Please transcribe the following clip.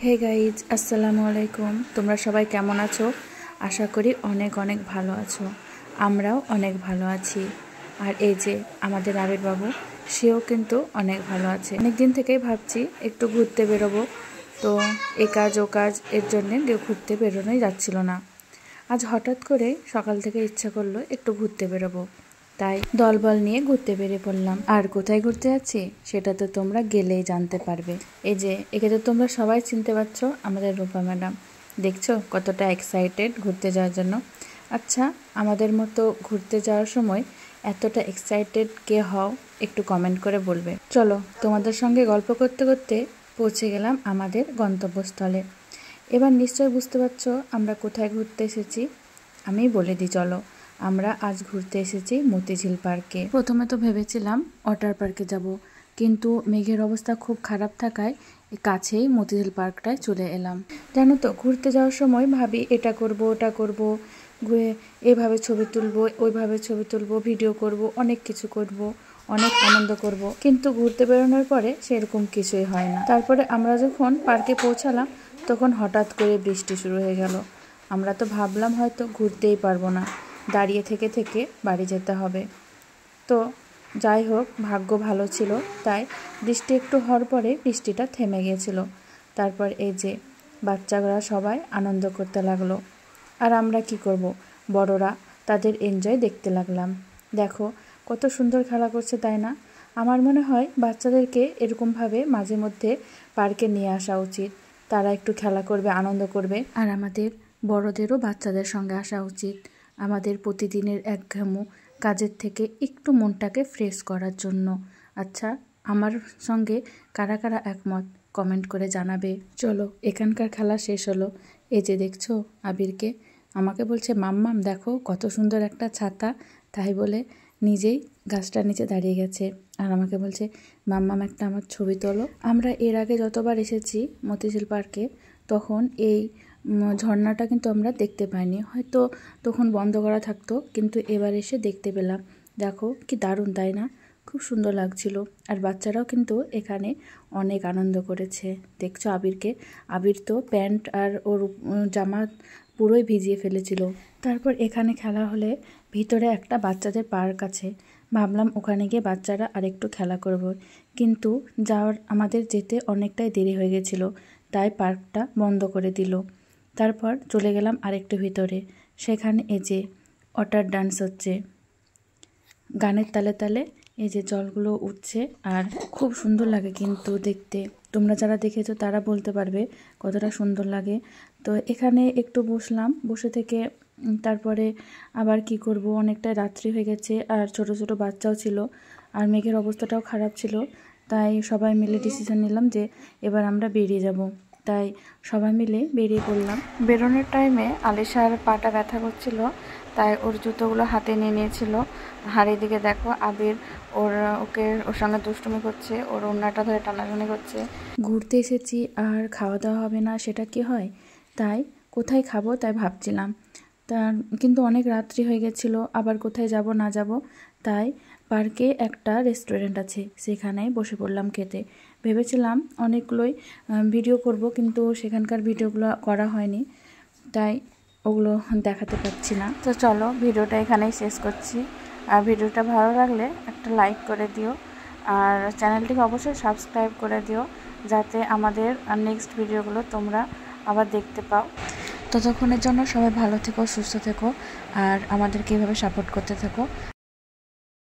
Hey guys, আসসালামু আলাইকুম। তোমরা সবাই কেমন আছো? আশা করি অনেক অনেক ভালো আছো। আমরাও অনেক ভালো আছি। আর এই যে আমাদের আবির বাবু, সেও কিন্তু অনেক ভালো আছে। অনেক দিন থেকেই ভাবছি একটু ঘুরতে বেরোবো, তো এ কাজ ও কাজ এর জন্যে ঘুরতে বেরোনোই যাচ্ছিল না। আজ হঠাৎ করে সকাল থেকে ইচ্ছা করলো একটু ঘুরতে বেরোবো, তাই দলবল নিয়ে ঘুরতে বেরিয়ে পড়লাম। আর কোথায় ঘুরতে যাচ্ছি সেটা তো তোমরা গেলেই জানতে পারবে। এই যে একে তো তোমরা সবাই চিনতে পারছো, আমাদের রূপা ম্যাডাম। দেখছো কতটা এক্সাইটেড ঘুরতে যাওয়ার জন্য। আচ্ছা, আমাদের মতো ঘুরতে যাওয়ার সময় এতটা এক্সাইটেড কে হও একটু কমেন্ট করে বলবে। চলো, তোমাদের সঙ্গে গল্প করতে করতে পৌঁছে গেলাম আমাদের গন্তব্যস্থলে। এবার নিশ্চয় বুঝতে পারছো আমরা কোথায় ঘুরতে এসেছি। আমি বলে দিই, চলো। আমরা আজ ঘুরতে এসেছি মতিঝিল পার্কে। প্রথমে তো ভেবেছিলাম ওয়াটার পার্কে যাব, কিন্তু মেঘের অবস্থা খুব খারাপ থাকায় কাছেই মতিঝিল পার্কটায় চলে এলাম। জানো তো, ঘুরতে যাওয়ার সময় ভাবি এটা করব ওটা করব, ঘুরে এভাবে ছবি তুলবো ওইভাবে ছবি তুলবো, ভিডিও করব, অনেক কিছু করব, অনেক আনন্দ করব, কিন্তু ঘুরতে বেরোনোর পরে সেরকম কিছুই হয় না। তারপরে আমরা যখন পার্কে পৌঁছালাম তখন হঠাৎ করে বৃষ্টি শুরু হয়ে গেল। আমরা তো ভাবলাম হয়তো ঘুরতেই পারবো না, দাঁড়িয়ে থেকে থেকে বাড়ি যেতে হবে। তো যাই হোক, ভাগ্য ভালো ছিল, তাই বৃষ্টি একটু হওয়ার পরে বৃষ্টিটা থেমে গিয়েছিল। তারপর এই যে বাচ্চারা সবাই আনন্দ করতে লাগলো, আর আমরা কি করব, বড়রা তাদের এনজয় দেখতে লাগলাম। দেখো কত সুন্দর খেলা করছে, তাই না? আমার মনে হয় বাচ্চাদেরকে এরকমভাবে মাঝে মধ্যে পার্কে নিয়ে আসা উচিত। তারা একটু খেলা করবে, আনন্দ করবে। আর আমাদের বড়দেরও বাচ্চাদের সঙ্গে আসা উচিত, আমাদের প্রতিদিনের একঘেয়েমি কাজের থেকে একটু মনটাকে ফ্রেশ করার জন্য। আচ্ছা, আমার সঙ্গে কারা কারা একমত কমেন্ট করে জানাবে। চলো, এখানকার খেলা শেষ হলো। এই যে দেখছো আবিরকে, আমাকে বলছে মাম্মাম দেখো কত সুন্দর একটা ছাতা, তাই বলে নিজেই গাছটার নিচে দাঁড়িয়ে গেছে আর আমাকে বলছে মাম্মাম একটা আমার ছবি তোলো। আমরা এর আগে যতবার এসেছি মতিঝিল পার্কে, তখন এই ঝর্ণাটা কিন্তু আমরা দেখতে পাইনি, হয়তো তখন বন্ধ করা থাকতো, কিন্তু এবার এসে দেখতে পেলাম। দেখো কি দারুণ, তাই না? খুব সুন্দর লাগছিল। আর বাচ্চারাও কিন্তু এখানে অনেক আনন্দ করেছে। দেখছো আবিরকে, আবির তো প্যান্ট আর ওর জামা পুরোই ভিজিয়ে ফেলেছিল। তারপর এখানে খেলা হলে ভিতরে একটা বাচ্চাদের পার্ক আছে, ভাবলাম ওখানে গিয়ে বাচ্চারা আরেকটু খেলা করব, কিন্তু আমাদের যেতে অনেকটাই দেরি হয়ে গেছিলো, তাই পার্কটা বন্ধ করে দিল। তারপর চলে গেলাম আরেকটু ভিতরে, সেখানে এই যে ওয়াটার ডান্স হচ্ছে, গানের তালে তালে এই যে জলগুলো উঠছে, আর খুব সুন্দর লাগে কিন্তু দেখতে। তোমরা যারা দেখেছো তারা বলতে পারবে কতটা সুন্দর লাগে। তো এখানে একটু বসলাম, বসে থেকে তারপরে আবার কি করব, অনেকটা রাত্রি হয়ে গেছে আর ছোট ছোট বাচ্চাও ছিল, আর মেঘের অবস্থাটাও খারাপ ছিল, তাই সবাই মিলে ডিসিশন নিলাম যে এবার আমরা বেরিয়ে যাব। তাই সবাই মিলে বেরিয়ে পড়লাম। বেরোনোর টাইমে আলিশার পাটা ব্যথা করছিল, তাই ওর জুতোগুলো হাতে নিয়ে নিয়েছিল। আর এদিকে দেখো আবির ওর সঙ্গে দুষ্টুমি করছে, ওর ওড়নাটা ধরে টানাটানি করছে। ঘুরতে এসেছি আর খাওয়া দাওয়া হবে না সেটা কি হয়? তাই কোথায় খাবো তাই ভাবছিলাম, কিন্তু অনেক রাত্রি হয়ে গেছিলো, আবার কোথায় যাব না যাব, তাই পার্কে একটা রেস্টুরেন্ট আছে, সেখানে বসে পড়লাম খেতে। ভেবেছিলাম অনেকগুলোই ভিডিও করব, কিন্তু সেখানকার ভিডিওগুলো করা হয়নি, তাই ওগুলো দেখাতে পারছি না। তো চলো, ভিডিওটা এখানেই শেষ করছি। আর ভিডিওটা ভালো লাগলে একটা লাইক করে দিও, আর চ্যানেলটিকে অবশ্যই সাবস্ক্রাইব করে দিও, যাতে আমাদের নেক্সট ভিডিওগুলো তোমরা আবার দেখতে পাও। ততক্ষণের জন্য সবাই ভালো থেকো, সুস্থ থেকো, আর আমাদেরকে এইভাবে সাপোর্ট করতে থেকো।